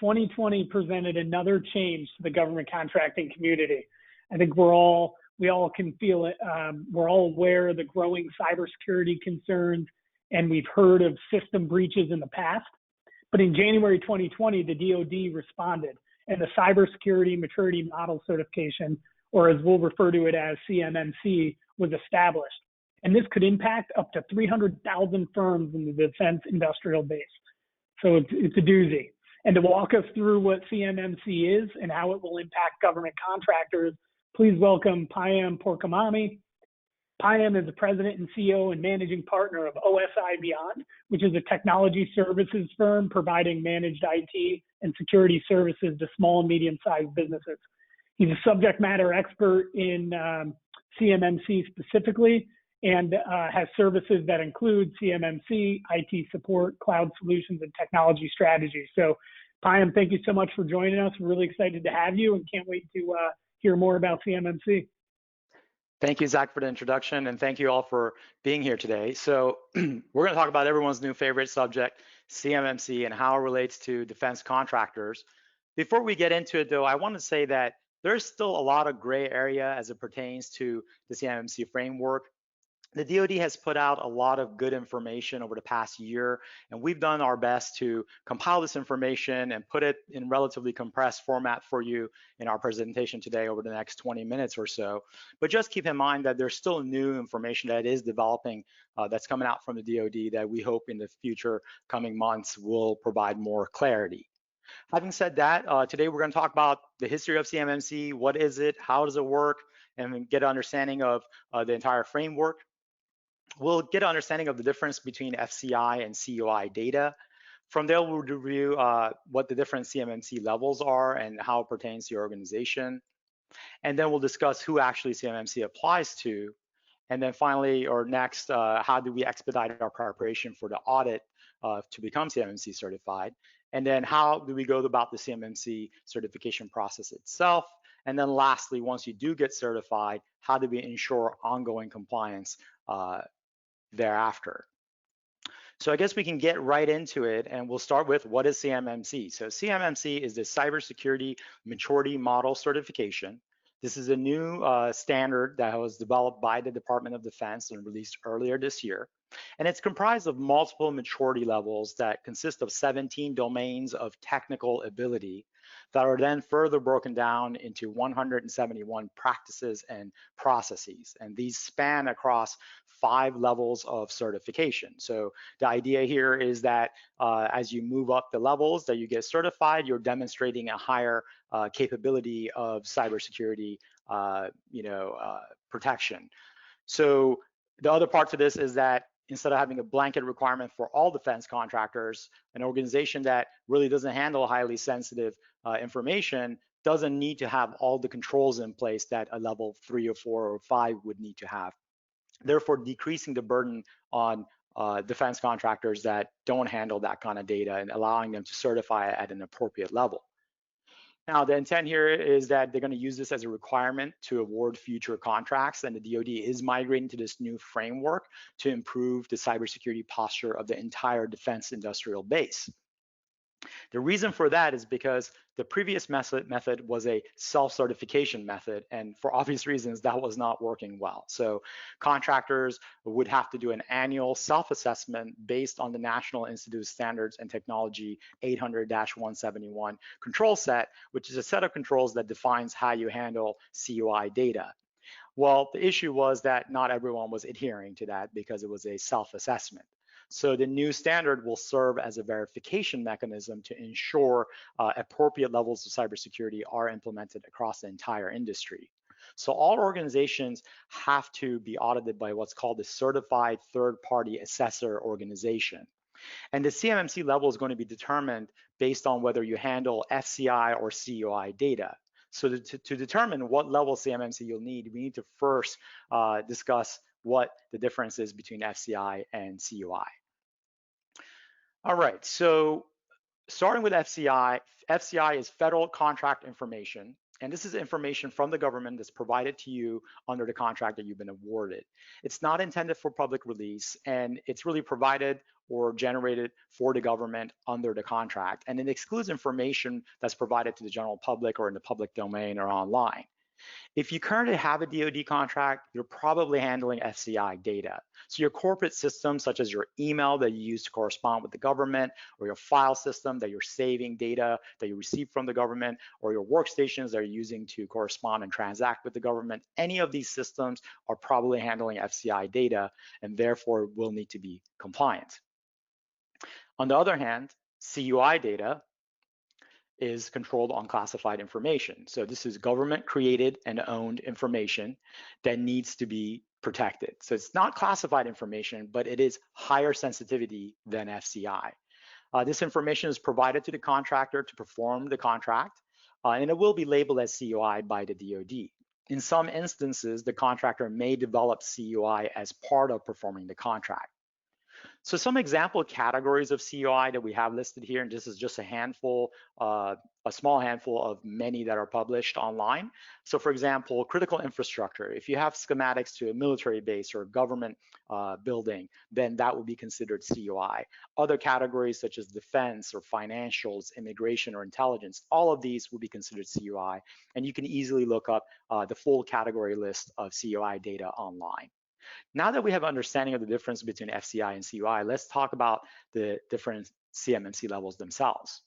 2020 presented another change to the government contracting community. I think we all can feel it. We're all aware of the growing cybersecurity concerns, and we've heard of system breaches in the past. But in January 2020, the DoD responded, and the Cybersecurity Maturity Model Certification, or as we'll refer to it as CMMC, was established. And this could impact up to 300,000 firms in the defense industrial base. So it's a doozy. And to walk us through what CMMC is and how it will impact government contractors, please welcome Payam Pourkhomami. Payam is the president and CEO and managing partner of OSIbeyond, which is a technology services firm providing managed IT and security services to small and medium-sized businesses. He's a subject matter expert in CMMC specifically, and has services that include CMMC, IT support, cloud solutions, and technology strategy. So, Payam, thank you so much for joining us. We're really excited to have you and can't wait to hear more about CMMC. Thank you, Zach, for the introduction, and thank you all for being here today. So we're going to talk about everyone's new favorite subject, CMMC, and how it relates to defense contractors. Before we get into it, though, I want to say that there's still a lot of gray area as it pertains to the CMMC framework. The DoD has put out a lot of good information over the past year, and we've done our best to compile this information and put it in relatively compressed format for you in our presentation today over the next 20 minutes or so. But just keep in mind that there's still new information that is developing that's coming out from the DoD that we hope in the future coming months will provide more clarity. Having said that, today we're going to talk about the history of CMMC, what is it, how does it work, and get an understanding of the entire framework. We'll get an understanding of the difference between FCI and COI data. From there, we'll review what the different CMMC levels are and how it pertains to your organization. And then we'll discuss who actually CMMC applies to. And then finally, or next, how do we expedite our preparation for the audit to become CMMC certified? And then how do we go about the CMMC certification process itself? And then lastly, once you do get certified, how do we ensure ongoing compliance thereafter? So I guess we can get right into it, and we'll start with what is CMMC. So CMMC is the Cybersecurity Maturity Model Certification. This is a new standard that was developed by the Department of Defense and released earlier this year. And it's comprised of multiple maturity levels that consist of 17 domains of technical ability that are then further broken down into 171 practices and processes. And these span across 5 levels of certification. So the idea here is that as you move up the levels that you get certified, you're demonstrating a higher capability of cybersecurity protection. So the other part to this is that instead of having a blanket requirement for all defense contractors, an organization that really doesn't handle highly sensitive information doesn't need to have all the controls in place that a level 3 or 4 or 5 would need to have. Therefore, decreasing the burden on defense contractors that don't handle that kind of data and allowing them to certify at an appropriate level. Now, the intent here is that they're going to use this as a requirement to award future contracts, and the DoD is migrating to this new framework to improve the cybersecurity posture of the entire defense industrial base. The reason for that is because the previous method was a self-certification method, and for obvious reasons, that was not working well. So contractors would have to do an annual self-assessment based on the National Institute of Standards and Technology 800-171 control set, which is a set of controls that defines how you handle COI data. Well, the issue was that not everyone was adhering to that because it was a self-assessment. So the new standard will serve as a verification mechanism to ensure appropriate levels of cybersecurity are implemented across the entire industry. So all organizations have to be audited by what's called the Certified Third-Party Assessor Organization. And the CMMC level is going to be determined based on whether you handle FCI or COI data. So to determine what level CMMC you'll need, we need to first discuss what the difference is between FCI and COI. All right, so starting with FCI, FCI is Federal Contract Information, And this is information from the government that's provided to you under the contract that you've been awarded. It's not intended for public release, and it's really provided or generated for the government under the contract. And it excludes information that's provided to the general public or in the public domain or online. If you currently have a DoD contract, you're probably handling FCI data. So your corporate systems, such as your email that you use to correspond with the government, or your file system that you're saving data that you receive from the government, or your workstations that you're using to correspond and transact with the government, any of these systems are probably handling FCI data and therefore will need to be compliant. On the other hand, CUI data is controlled on classified information. So this is government created and owned information that needs to be protected. So it's not classified information, but it is higher sensitivity than FCI. This information is provided to the contractor to perform the contract, and it will be labeled as CUI by the DoD. In some instances, the contractor may develop CUI as part of performing the contract. So some example categories of CUI that we have listed here, and this is just a handful, a small handful of many that are published online. So for example, critical infrastructure. If you have schematics to a military base or a government building, then that would be considered CUI. Other categories such as defense or financials, immigration or intelligence, all of these would be considered CUI. And you can easily look up the full category list of CUI data online. Now that we have understanding of the difference between FCI and CUI, let's talk about the different CMMC levels themselves.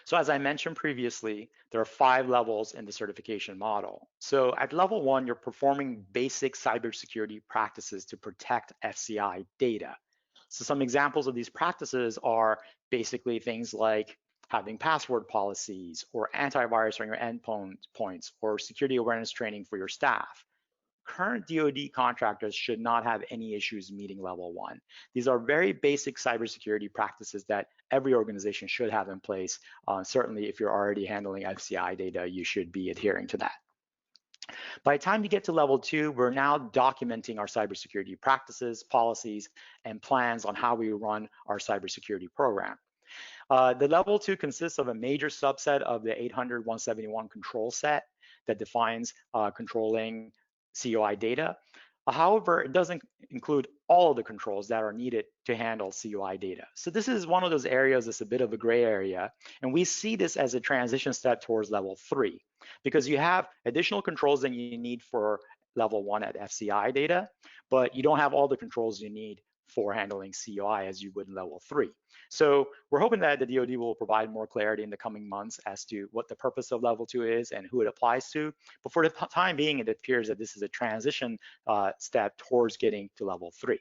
So as I mentioned previously, there are 5 levels in the certification model. So at level 1, you're performing basic cybersecurity practices to protect FCI data. So some examples of these practices are basically things like having password policies or antivirus on your endpoints or security awareness training for your staff. Current DoD contractors should not have any issues meeting level 1. These are very basic cybersecurity practices that every organization should have in place. Certainly, if you're already handling FCI data, you should be adhering to that. By the time you get to level 2, we're now documenting our cybersecurity practices, policies, and plans on how we run our cybersecurity program. The level 2 consists of a major subset of the 800-171 control set that defines controlling CUI data. However, it doesn't include all of the controls that are needed to handle CUI data. So this is one of those areas that's a bit of a gray area, and we see this as a transition step towards level 3, because you have additional controls that you need for level 1 at FCI data, but you don't have all the controls you need for handling CUI as you would in level 3. So we're hoping that the DoD will provide more clarity in the coming months as to what the purpose of level 2 is and who it applies to. But for the time being, it appears that this is a transition step towards getting to level 3.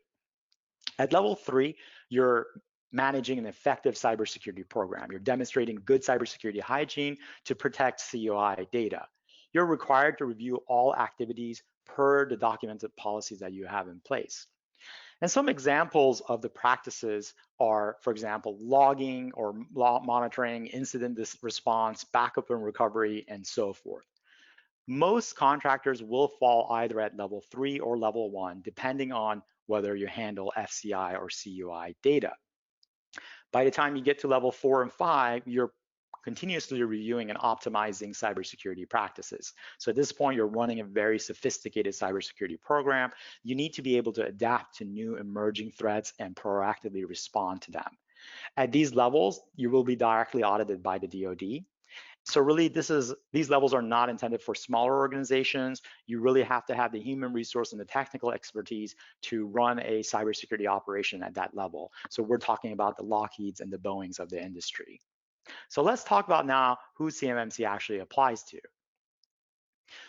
At level 3, you're managing an effective cybersecurity program. You're demonstrating good cybersecurity hygiene to protect CUI data. You're required to review all activities per the documented policies that you have in place. And some examples of the practices are, for example, logging or monitoring, incident response, backup and recovery, and so forth. Most contractors will fall either at level 3 or level 1, depending on whether you handle FCI or CUI data. By the time you get to level 4 and 5, you're continuously reviewing and optimizing cybersecurity practices. So at this point, you're running a very sophisticated cybersecurity program. You need to be able to adapt to new emerging threats and proactively respond to them. At these levels, you will be directly audited by the DoD. So really, these levels are not intended for smaller organizations. You really have to have the human resource and the technical expertise to run a cybersecurity operation at that level. So we're talking about the Lockheeds and the Boeings of the industry. So let's talk about now who CMMC actually applies to.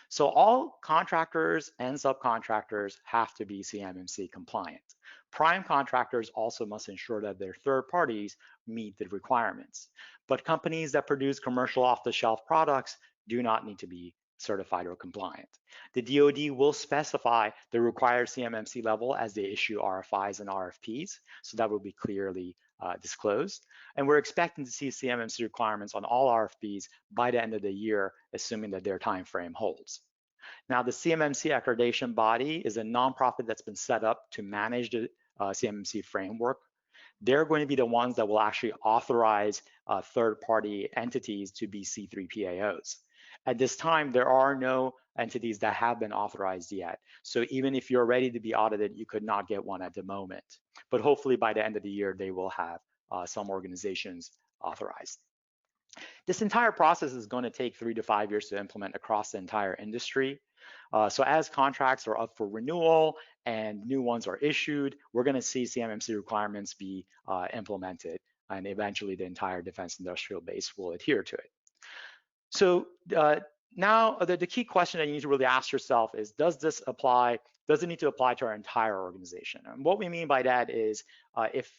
So all contractors and subcontractors have to be CMMC compliant. Prime contractors also must ensure that their third parties meet the requirements. But companies that produce commercial off-the-shelf products do not need to be certified or compliant. The DoD will specify the required CMMC level as they issue RFIs and RFPs, so that will be clearly disclosed. And we're expecting to see CMMC requirements on all RFPs by the end of the year, assuming that their time frame holds. Now, the CMMC accreditation body is a nonprofit that's been set up to manage the CMMC framework. They're going to be the ones that will actually authorize third-party entities to be C3PAOs. At this time, there are no entities that have been authorized yet. So even if you're ready to be audited, you could not get one at the moment. But hopefully by the end of the year, they will have some organizations authorized. This entire process is going to take 3 to 5 years to implement across the entire industry. So as contracts are up for renewal and new ones are issued, we're going to see CMMC requirements be implemented, and eventually the entire defense industrial base will adhere to it. So now the key question that you need to really ask yourself is, does this apply? Does it need to apply to our entire organization? And what we mean by that is if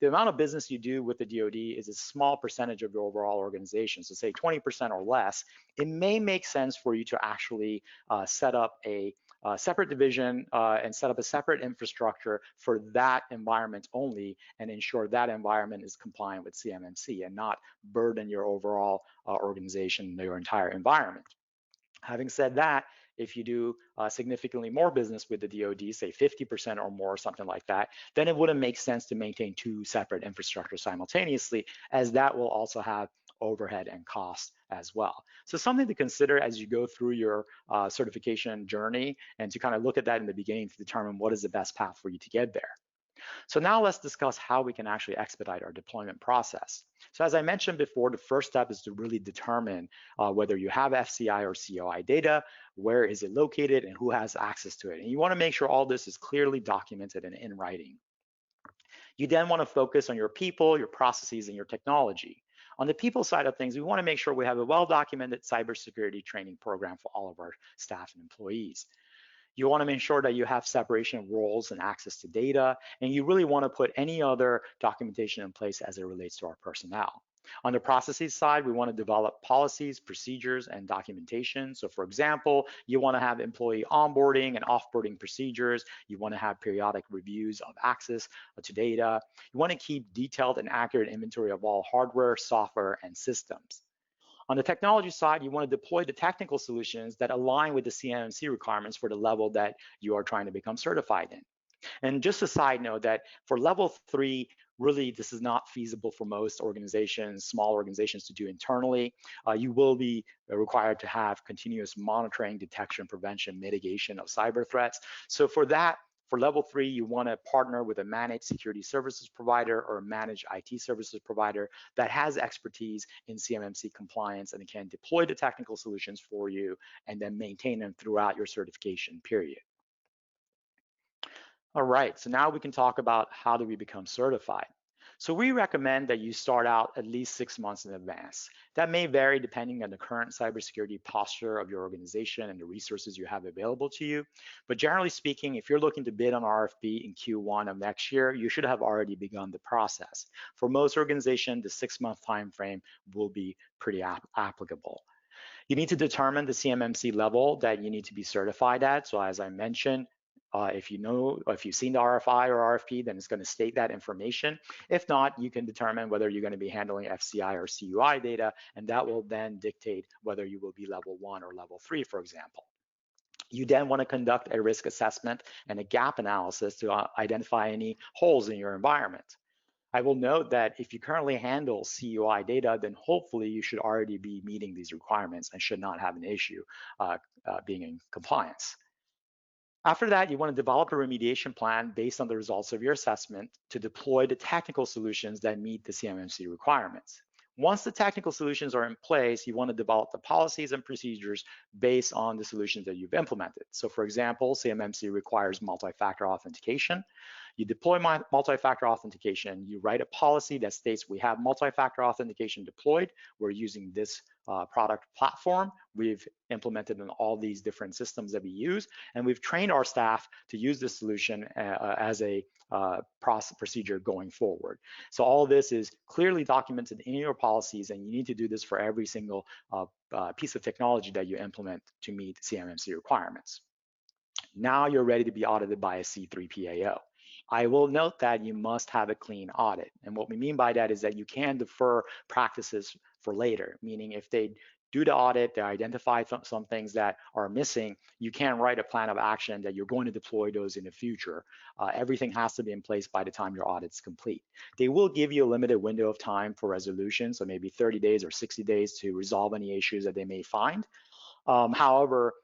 the amount of business you do with the DoD is a small percentage of your overall organization, so say 20% or less, it may make sense for you to actually set up a separate division and set up a separate infrastructure for that environment only, and ensure that environment is compliant with CMMC and not burden your overall organization, your entire environment. Having said that, if you do significantly more business with the DoD, say 50% or more, something like that, then it wouldn't make sense to maintain 2 separate infrastructures simultaneously, as that will also have overhead and cost as well. So something to consider as you go through your certification journey, and to kind of look at that in the beginning to determine what is the best path for you to get there. So now let's discuss how we can actually expedite our deployment process. So as I mentioned before, the first step is to really determine whether you have FCI or COI data, where is it located, and who has access to it. And you want to make sure all this is clearly documented and in writing. You then want to focus on your people, your processes, and your technology. On the people side of things, we want to make sure we have a well-documented cybersecurity training program for all of our staff and employees. You want to make sure that you have separation of roles and access to data, and you really want to put any other documentation in place as it relates to our personnel. On the processes side, we want to develop policies, procedures, and documentation. So for example, you want to have employee onboarding and offboarding procedures. You want to have periodic reviews of access to data. You want to keep detailed and accurate inventory of all hardware, software, and systems. On the technology side, you want to deploy the technical solutions that align with the CMMC requirements for the level that you are trying to become certified in. And just a side note that for level 3, really this is not feasible for most organizations, small organizations, to do internally. You will be required to have continuous monitoring, detection, prevention, mitigation of cyber threats. So for that, for level 3, you want to partner with a managed security services provider or a managed IT services provider that has expertise in CMMC compliance and can deploy the technical solutions for you and then maintain them throughout your certification period. All right, so now we can talk about how do we become certified. So we recommend that you start out at least 6 months in advance. That may vary depending on the current cybersecurity posture of your organization and the resources you have available to you. But generally speaking, if you're looking to bid on RFP in Q1 of next year, you should have already begun the process. For most organizations, the 6-month time frame will be pretty applicable. You need to determine the CMMC level that you need to be certified at. So as I mentioned, if you've seen the RFI or RFP, then it's going to state that information. If not, you can determine whether you're going to be handling FCI or CUI data, and that will then dictate whether you will be level 1 or level 3, for example. You then want to conduct a risk assessment and a gap analysis to identify any holes in your environment. I will note that if you currently handle CUI data, then hopefully you should already be meeting these requirements and should not have an issue being in compliance. After that, you want to develop a remediation plan based on the results of your assessment to deploy the technical solutions that meet the CMMC requirements. Once the technical solutions are in place, you want to develop the policies and procedures based on the solutions that you've implemented. So for example, CMMC requires multi-factor authentication. You deploy multi-factor authentication, you write a policy that states we have multi-factor authentication deployed, we're using this product platform, we've implemented in all these different systems that we use, and we've trained our staff to use this solution as a procedure going forward. So all of this is clearly documented in your policies, and you need to do this for every single piece of technology that you implement to meet CMMC requirements. Now you're ready to be audited by a C3PAO. I will note that you must have a clean audit. And what we mean by that is that you can defer practices for later, meaning if they do the audit, they identify some things that are missing, you can't write a plan of action that you're going to deploy those in the future. Everything has to be in place by the time your audit's complete. They will give you a limited window of time for resolution, so maybe 30 days or 60 days to resolve any issues that they may find. However,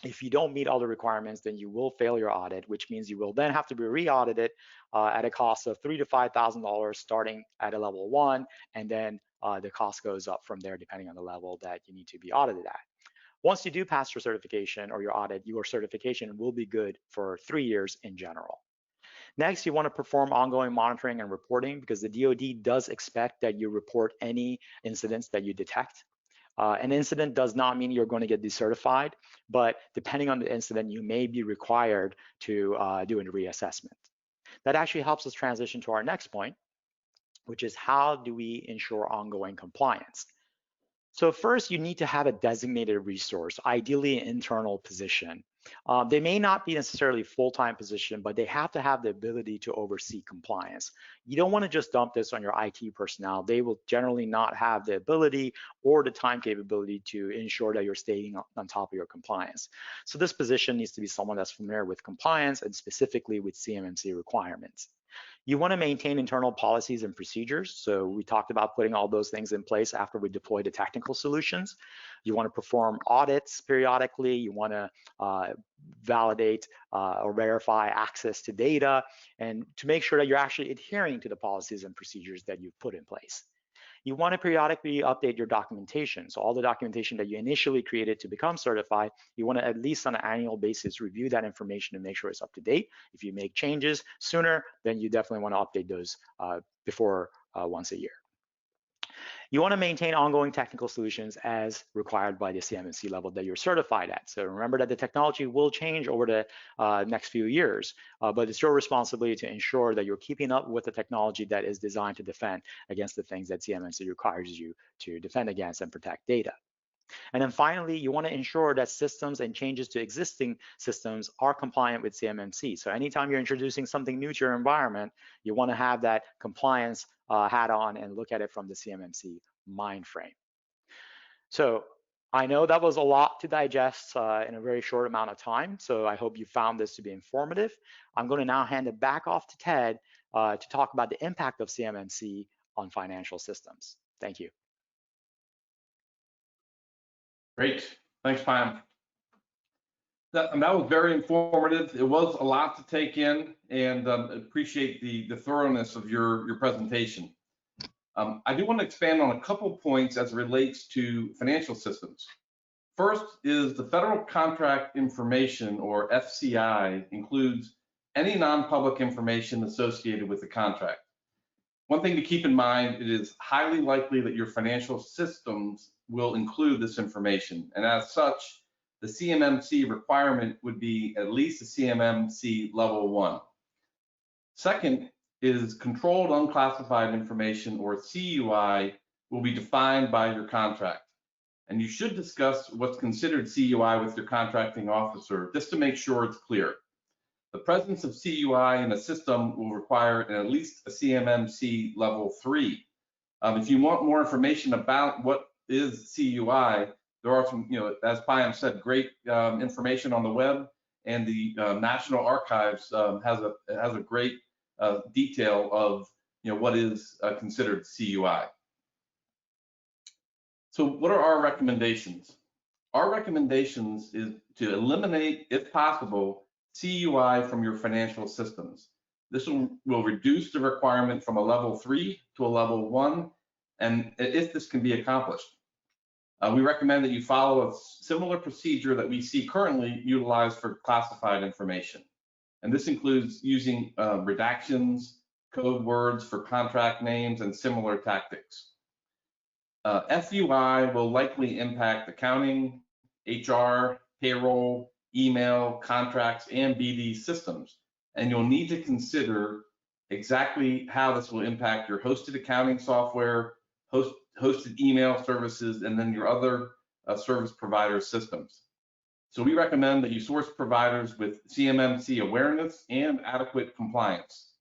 if you don't meet all the requirements, then you will fail your audit, which means you will then have to be re-audited at a cost of $3,000 to $5,000 starting at a level 1, and then the cost goes up from there depending on the level that you need to be audited at. Once you do pass your certification or your audit, your certification will be good for 3 years in general. Next, you want to perform ongoing monitoring and reporting, because the DoD does expect that you report any incidents that you detect. An incident does not mean you're going to get decertified, but depending on the incident, you may be required to do a reassessment. That actually helps us transition to our next point, which is how do we ensure ongoing compliance? So first, you need to have a designated resource, ideally an internal position. They may not be necessarily full-time position, but they have to have the ability to oversee compliance. You don't want to just dump this on your IT personnel. They will generally not have the ability or the time capability to ensure that you're staying on top of your compliance. So this position needs to be someone that's familiar with compliance and specifically with CMMC requirements. You want to maintain internal policies and procedures. So we talked about putting all those things in place after we deploy the technical solutions. You want to perform audits periodically. You want to validate or verify access to data, and to make sure that you're actually adhering to the policies and procedures that you've put in place. You want to periodically update your documentation. So all the documentation that you initially created to become certified, you want to at least on an annual basis review that information to make sure it's up to date. If you make changes sooner, then you definitely want to update those before once a year. You want to maintain ongoing technical solutions as required by the CMMC level that you're certified at. So remember that the technology will change over the next few years, but it's your responsibility to ensure that you're keeping up with the technology that is designed to defend against the things that CMMC requires you to defend against and protect data. And then finally, you want to ensure that systems and changes to existing systems are compliant with CMMC. So anytime you're introducing something new to your environment, you want to have that compliance hat on and look at it from the CMMC mind frame. So I know that was a lot to digest in a very short amount of time. So I hope you found this to be informative. I'm going to now hand it back off to Ted to talk about the impact of CMMC on financial systems. Thank you. Great, thanks, Payam. That was very informative. It was a lot to take in, and appreciate the thoroughness of your presentation. I do want to expand on a couple points as it relates to financial systems. First is the Federal Contract Information, or FCI, includes any non-public information associated with the contract. One thing to keep in mind, it is highly likely that your financial systems will include this information, and as such, the CMMC requirement would be at least a CMMC level 1. Second is controlled unclassified information, or CUI, will be defined by your contract. And you should discuss what's considered CUI with your contracting officer just to make sure it's clear. The presence of CUI in a system will require at least a CMMC level 3. If you want more information about what is CUI, there are some, as Payam said, great information on the web, and the National Archives has a great detail of what is considered CUI. So what are our recommendations? Our recommendations is to eliminate, if possible, CUI from your financial systems. This will reduce the requirement from a level 3 to a level 1, and if this can be accomplished. We recommend that you follow a similar procedure that we see currently utilized for classified information. And this includes using redactions, code words for contract names, and similar tactics. FUI will likely impact accounting, HR, payroll, email, contracts, and BD systems. And you'll need to consider exactly how this will impact your hosted accounting software, hosted email services, and then your other service provider systems. So we recommend that you source providers with CMMC awareness and adequate compliance.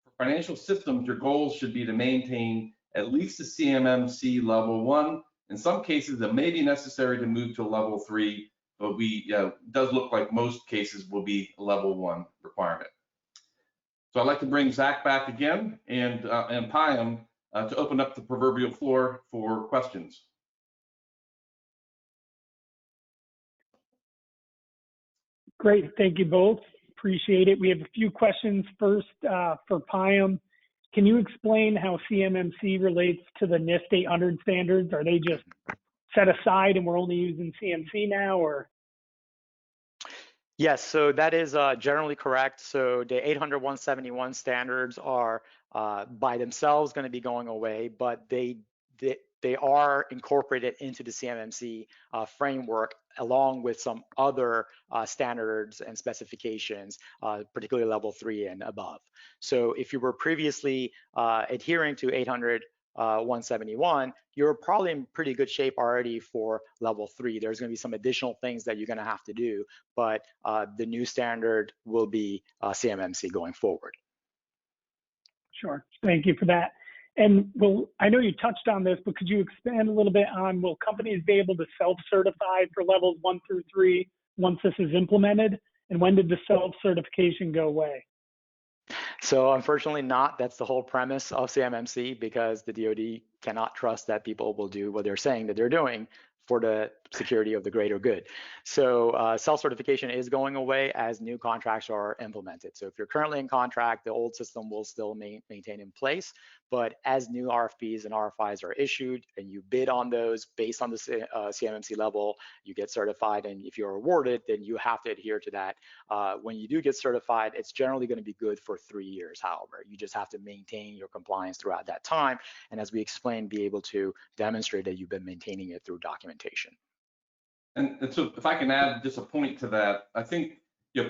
For financial systems, your goals should be to maintain at least a CMMC level 1. In some cases, it may be necessary to move to a level 3, but does look like most cases will be a level 1 requirement. So I'd like to bring Zach back again and Payam to open up the proverbial floor for questions. Great, thank you both. Appreciate it. We have a few questions. First, for Payam, can you explain how CMMC relates to the NIST 800 standards? Are they just set aside and we're only using CMC now, or? Yes, so that is generally correct. So the 800-171 standards are by themselves going to be going away, but they are incorporated into the CMMC framework along with some other standards and specifications, particularly level 3 and above. So if you were previously adhering to 800-171, you're probably in pretty good shape already for level 3. There's going to be some additional things that you're going to have to do, but the new standard will be CMMC going forward. Sure, thank you for that. And I know you touched on this, but could you expand a little bit on, will companies be able to self-certify for levels 1 through 3 once this is implemented? And when did the self-certification go away? So unfortunately not. That's the whole premise of CMMC, because the DoD cannot trust that people will do what they're saying that they're doing for the security of the greater good. So self-certification is going away as new contracts are implemented. So if you're currently in contract, the old system will still maintain in place. But as new RFPs and RFIs are issued and you bid on those based on the CMMC level, you get certified. And if you're awarded, then you have to adhere to that. When you do get certified, it's generally going to be good for 3 years, however. You just have to maintain your compliance throughout that time. And as we explained, be able to demonstrate that you've been maintaining it through documentation. And so if I can add just a point to that, I think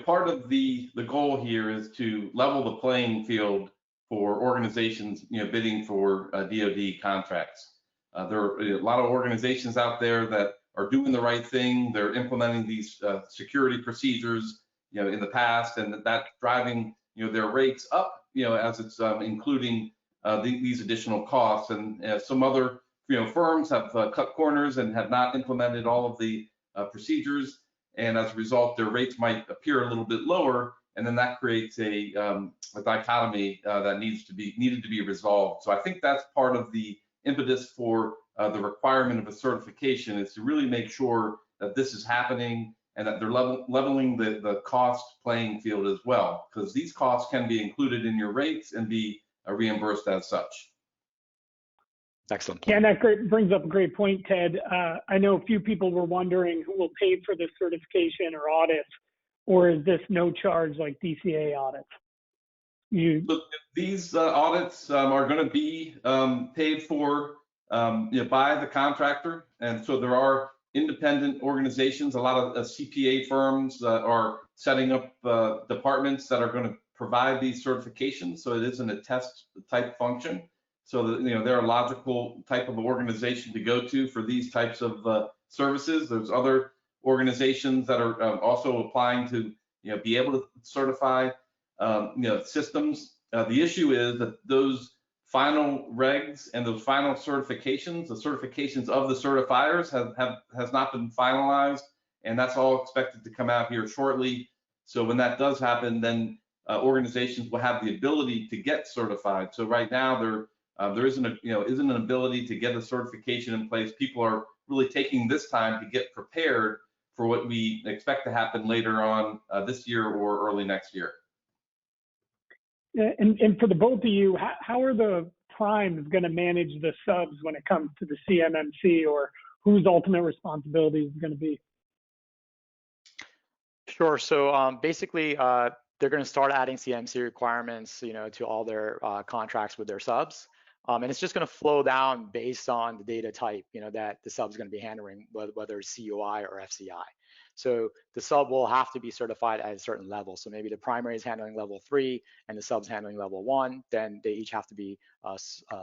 part of the goal here is to level the playing field for organizations bidding for DoD contracts. There are a lot of organizations out there that are doing the right thing. They're implementing these security procedures in the past, and that's driving their rates up as it's including these additional costs. And some other firms have cut corners and have not implemented all of the procedures, and as a result, their rates might appear a little bit lower, and then that creates a dichotomy that needed to be resolved. So I think that's part of the impetus for the requirement of a certification, is to really make sure that this is happening and that they're leveling the cost playing field as well, because these costs can be included in your rates and be reimbursed as such. Excellent. Yeah, and that brings up a great point, Ted. I know a few people were wondering who will pay for this certification or audits, or is this no charge like DCA audits? Look, these audits are going to be paid for by the contractor, and so there are independent organizations. A lot of CPA firms are setting up departments that are going to provide these certifications, so it isn't a test type function. So they're a logical type of organization to go to for these types of services. There's other organizations that are also applying to be able to certify systems. The issue is that those final regs and those final certifications, the certifications of the certifiers has not been finalized, and that's all expected to come out here shortly. So when that does happen, then organizations will have the ability to get certified. So right now there isn't an ability to get a certification in place. People are really taking this time to get prepared for what we expect to happen later on this year or early next year. And for the both of you, how are the primes going to manage the subs when it comes to the CMMC, or whose ultimate responsibility is going to be? Sure. So basically, they're going to start adding CMMC requirements, to all their contracts with their subs. And it's just going to flow down based on the data type, that the sub is going to be handling, whether it's CUI or FCI. So the sub will have to be certified at a certain level. So maybe the primary is handling level 3 and the sub's handling level 1. Then they each have to be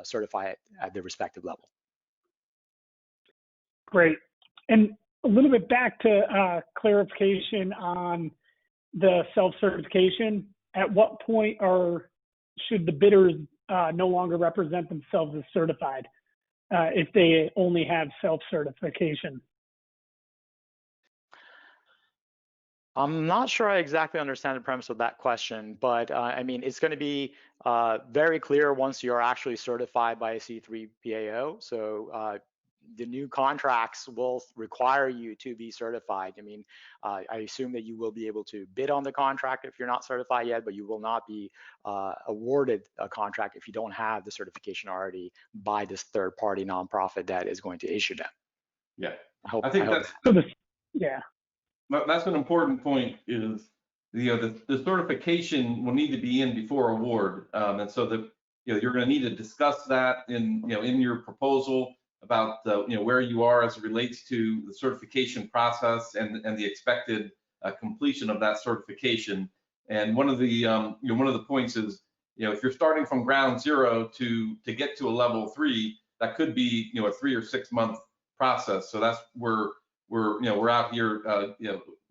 certified at their respective level. Great. And a little bit back to clarification on the self-certification. At what point should the bidders no longer represent themselves as certified if they only have self-certification? I'm not sure I exactly understand the premise of that question, but I mean, it's going to be very clear once you're actually certified by a C3 PAO. So the new contracts will require you to be certified. I mean, I assume that you will be able to bid on the contract if you're not certified yet, but you will not be awarded a contract if you don't have the certification already by this third-party nonprofit that is going to issue them. Yeah, I think yeah. That's an important point. Is the certification will need to be in before award, and so you're going to need to discuss that in in your proposal about where you are as it relates to the certification process and the expected completion of that certification. And one of the one of the points is if you're starting from ground zero to get to a level 3, that could be a 3 or 6 month process. So that's where we're out here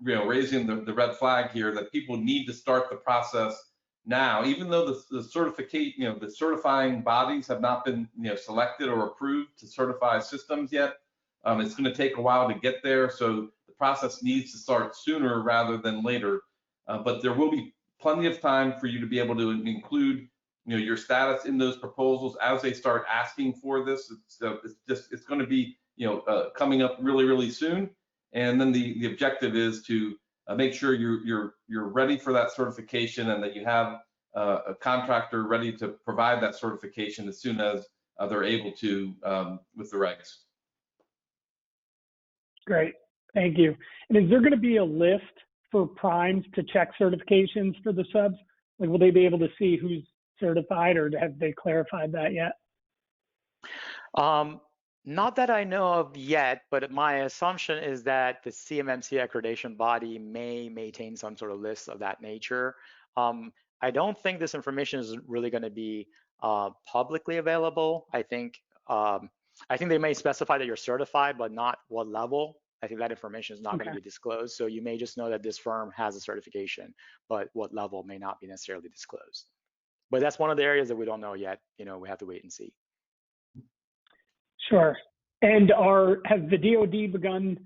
raising the red flag here that people need to start the process now, even though the certificate the certifying bodies have not been selected or approved to certify systems yet. It's going to take a while to get there, so the process needs to start sooner rather than later. But there will be plenty of time for you to be able to include your status in those proposals as they start asking for this. It's going to be coming up really soon, and then the objective is to make sure you're ready for that certification and that you have a contractor ready to provide that certification as soon as they're able to with the regs. Great, thank you. And is there going to be a list for primes to check certifications for the subs? Like, will they be able to see who's certified, or have they clarified that yet? Not that I know of yet, but my assumption is that the CMMC accreditation body may maintain some sort of list of that nature. I don't think this information is really going to be publicly available. I think they may specify that you're certified, but not what level. I think that information is not going to be disclosed. So you may just know that this firm has a certification, but what level may not be necessarily disclosed. But that's one of the areas that we don't know yet. We have to wait and see. Sure. And has the DoD begun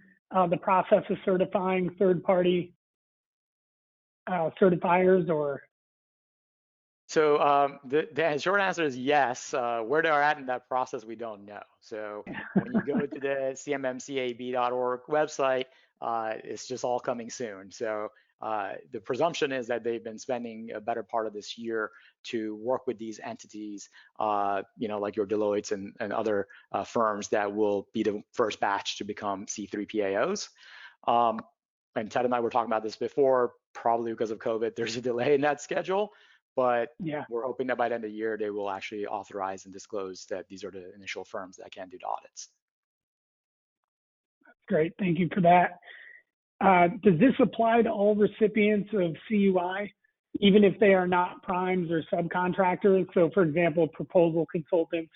the process of certifying third-party certifiers, or? So the short answer is yes. Where they're at in that process, we don't know. So when you go to the cmmcab.org website, it's just all coming soon. So the presumption is that they've been spending a better part of this year to work with these entities, like your Deloittes and other firms that will be the first batch to become C3 PAOs. And Ted and I were talking about this before. Probably because of COVID, there's a delay in that schedule. But we're hoping that by the end of the year, they will actually authorize and disclose that these are the initial firms that can do the audits. Great, thank you for that. Does this apply to all recipients of CUI, even if they are not primes or subcontractors? So, for example, proposal consultants.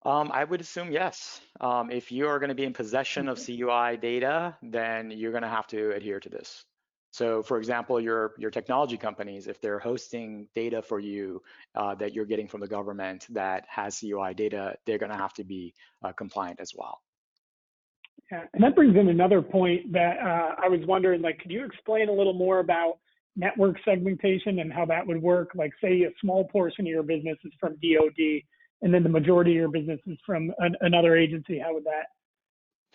I would assume yes. If you are going to be in possession of CUI data, then you're going to have to adhere to this. So, for example, your technology companies, if they're hosting data for you that you're getting from the government that has CUI data, they're going to have to be compliant as well. Yeah, and that brings in another point that I was wondering, like, could you explain a little more about network segmentation and how that would work? Like, say a small portion of your business is from DoD, and then the majority of your business is from another agency. How would that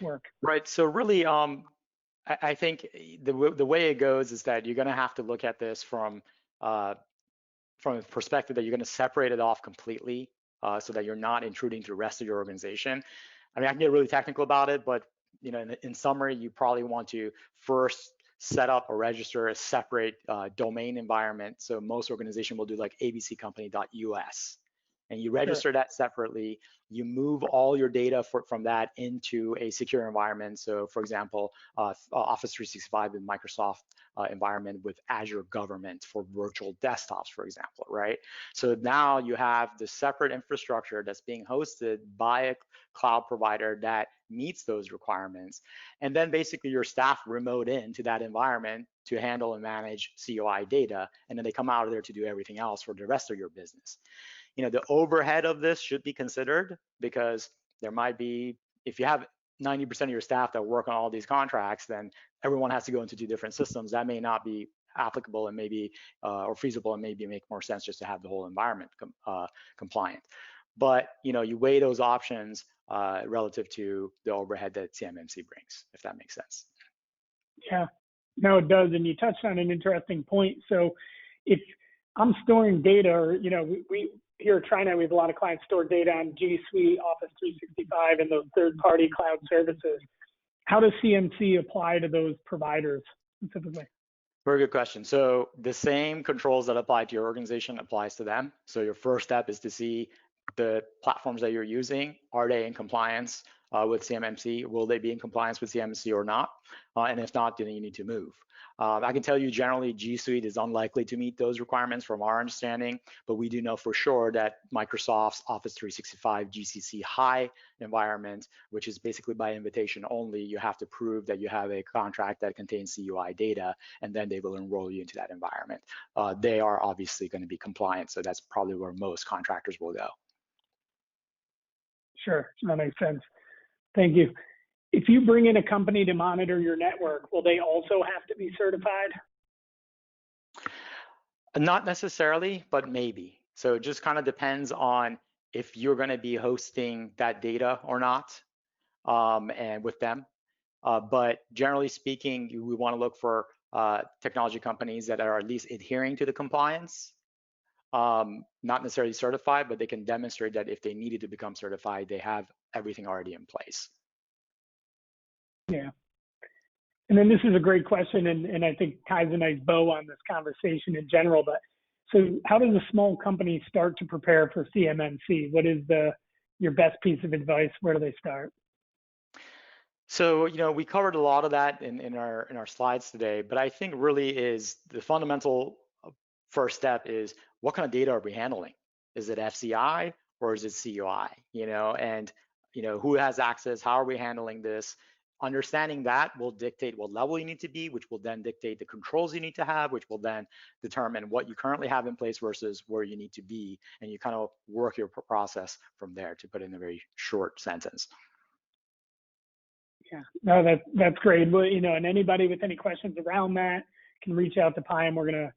work? Right. So really, I think the way it goes is that you're going to have to look at this from a perspective that you're going to separate it off completely, so that you're not intruding to the rest of your organization. I mean, I can get really technical about it, but in summary, you probably want to first set up or register a separate domain environment. So most organizations will do like abccompany.us. And you register that separately. You move all your data from that into a secure environment. So, for example, Office 365 and Microsoft environment with Azure Government for virtual desktops, for example, right? So now you have the separate infrastructure that's being hosted by a cloud provider that meets those requirements. And then basically your staff remote into that environment to handle and manage COI data, and then they come out of there to do everything else for the rest of your business. The overhead of this should be considered, because there might be, if you have 90% of your staff that work on all these contracts, then everyone has to go into 2 different systems. That may not be applicable and maybe or feasible, and maybe make more sense just to have the whole environment compliant. But you weigh those options relative to the overhead that CMMC brings, if that makes sense. Yeah, no, it does. And you touched on an interesting point. So if I'm storing data, or we here at TriNet, we have a lot of clients store data on G Suite, Office 365, and those third-party cloud services. How does CMC apply to those providers specifically? Very good question. So the same controls that apply to your organization applies to them. So your first step is to see the platforms that you're using. Are they in compliance with CMMC? Will they be in compliance with CMMC or not? And if not, then you need to move. I can tell you generally G Suite is unlikely to meet those requirements from our understanding, but we do know for sure that Microsoft's Office 365 GCC High environment, which is basically by invitation only, you have to prove that you have a contract that contains CUI data, and then they will enroll you into that environment. They are obviously going to be compliant, so that's probably where most contractors will go. Sure, that makes sense. Thank you. If you bring in a company to monitor your network, will they also have to be certified? Not necessarily, but maybe. So it just kind of depends on if you're going to be hosting that data or not, and with them. But generally speaking, we want to look for technology companies that are at least adhering to the compliance. Not necessarily certified, but they can demonstrate that if they needed to become certified, they have everything already in place. Yeah. And then this is a great question, and I think ties a nice bow on this conversation in general. But so how does a small company start to prepare for CMMC? What is your best piece of advice? Where do they start? So, we covered a lot of that in our slides today, but I think really is the fundamental first step is, what kind of data are we handling? Is it FCI or is it CUI? And who has access? How are we handling this? Understanding that will dictate what level you need to be, which will then dictate the controls you need to have, which will then determine what you currently have in place versus where you need to be. And you kind of work your process from there, to put in a very short sentence. Yeah, no, that's great. Well, and anybody with any questions around that can reach out to Payam. We're going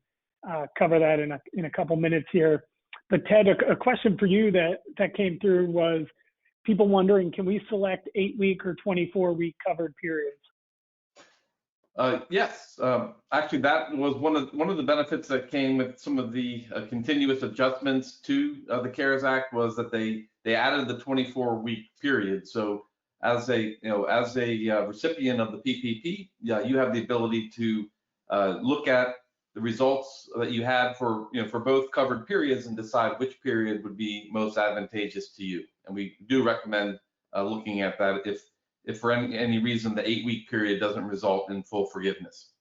to cover that in a couple minutes here. But Ted, a question for you that came through was people wondering, can we select 8-week or 24-week covered periods? Yes, actually, that was one of the benefits that came with some of the continuous adjustments to the CARES Act, was that they added the 24-week period. So as a recipient of the PPP, you have the ability to look at the results that you had for both covered periods and decide which period would be most advantageous to you. And we do recommend looking at that if for any reason the 8-week period doesn't result in full forgiveness.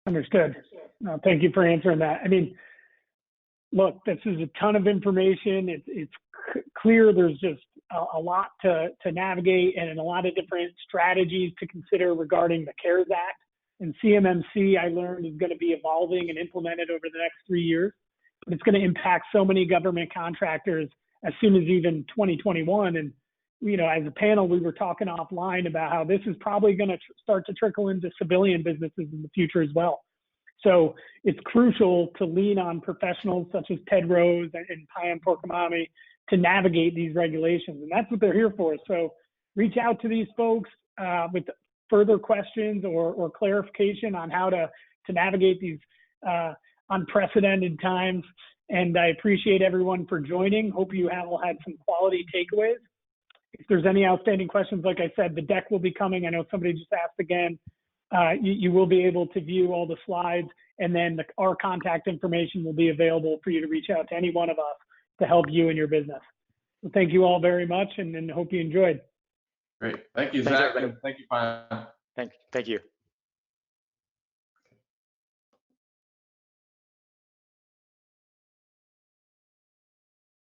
Understood. No, thank you for answering that. I mean, look, this is a ton of information. It's clear there's just a lot to navigate and a lot of different strategies to consider regarding the CARES Act. And CMMC, I learned, is going to be evolving and implemented over the next 3 years. But it's going to impact so many government contractors as soon as even 2021. And, as a panel, we were talking offline about how this is probably going to start to trickle into civilian businesses in the future as well. So it's crucial to lean on professionals such as Ted Rose and Payam Pourkhomami to navigate these regulations. And that's what they're here for. So reach out to these folks with further questions or clarification on how to navigate these unprecedented times. And I appreciate everyone for joining. Hope you all had some quality takeaways. If there's any outstanding questions, like I said, the deck will be coming. I know somebody just asked again. You will be able to view all the slides, and then our contact information will be available for you to reach out to any one of us to help you in your business. So thank you all very much, and hope you enjoyed. Great. Thank you, Zach. Thank you, Payam. Thank you.